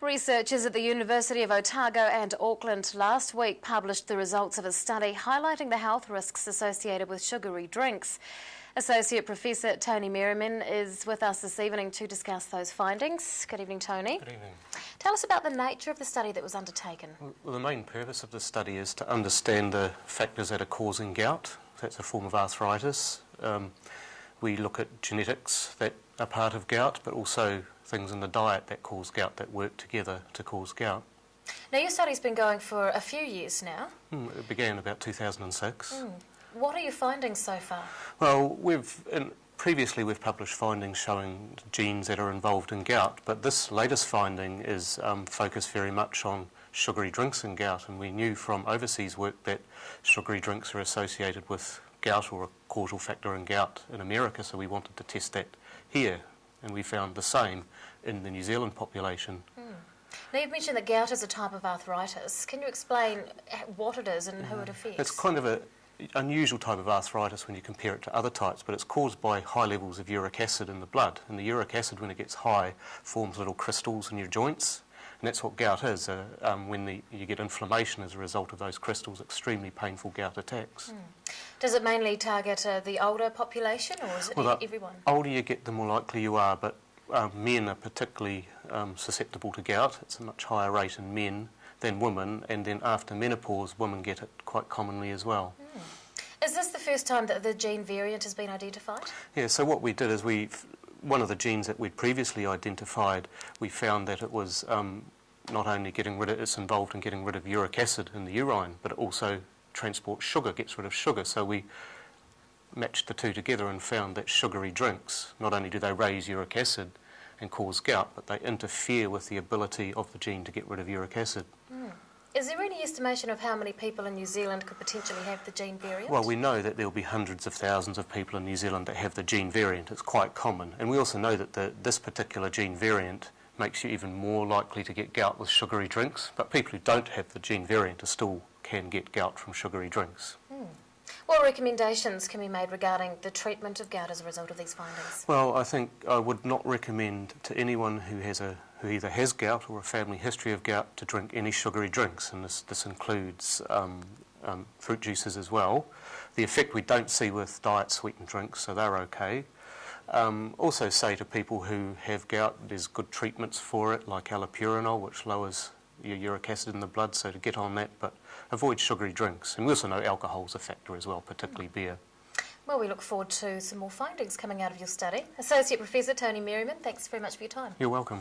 Researchers at the University of Otago and Auckland last week published the results of a study highlighting the health risks associated with sugary drinks. Associate Professor Tony Merriman is with us this evening to discuss those findings. Good evening, Tony. Good evening. Tell us about the nature of the study that was undertaken. Well, the main purpose of the study is to understand the factors that are causing gout. That's a form of arthritis. We look at genetics that are part of gout, but also things in the diet that cause gout, that work together to cause gout. Now, your study's been going for a few years now. It began about 2006. What are your findings so far? Well, previously we've published findings showing genes that are involved in gout, but this latest finding is focused very much on sugary drinks and gout, and we knew from overseas work that sugary drinks are associated with gout or a causal factor in gout in America, so we wanted to test that here, and we found the same in the New Zealand population. Now, you've mentioned that gout is a type of arthritis. Can you explain what it is and who it affects? It's kind of an unusual type of arthritis when you compare it to other types, but it's caused by high levels of uric acid in the blood, and the uric acid, when it gets high, forms little crystals in your joints, and that's what gout is. When you get inflammation as a result of those crystals, extremely painful gout attacks. Does it mainly target the older population, or is it everyone? The older you get, the more likely you are, but men are particularly susceptible to gout. It's a much higher rate in men than women, and then after menopause, women get it quite commonly as well. Is this the first time that the gene variant has been identified? Yeah, so what we did is one of the genes that we'd previously identified, we found that it was not only it's involved in getting rid of uric acid in the urine, but it also transports sugar, gets rid of sugar. So we matched the two together and found that sugary drinks, not only do they raise uric acid and cause gout, but they interfere with the ability of the gene to get rid of uric acid. Is there any estimation of how many people in New Zealand could potentially have the gene variant? Well, we know that there'll be hundreds of thousands of people in New Zealand that have the gene variant. It's quite common. And we also know that this particular gene variant makes you even more likely to get gout with sugary drinks, but people who don't have the gene variant still can get gout from sugary drinks. What recommendations can be made regarding the treatment of gout as a result of these findings? Well, I think I would not recommend to anyone who either has gout or a family history of gout to drink any sugary drinks, and this includes fruit juices as well. The effect we don't see with diet sweetened drinks, so they're okay. Also say to people who have gout, there's good treatments for it, like allopurinol, which lowers your uric acid in the blood, so to get on that, but avoid sugary drinks. And we also know alcohol's a factor as well, particularly beer. Well, we look forward to some more findings coming out of your study. Associate Professor Tony Merriman, thanks very much for your time. You're welcome.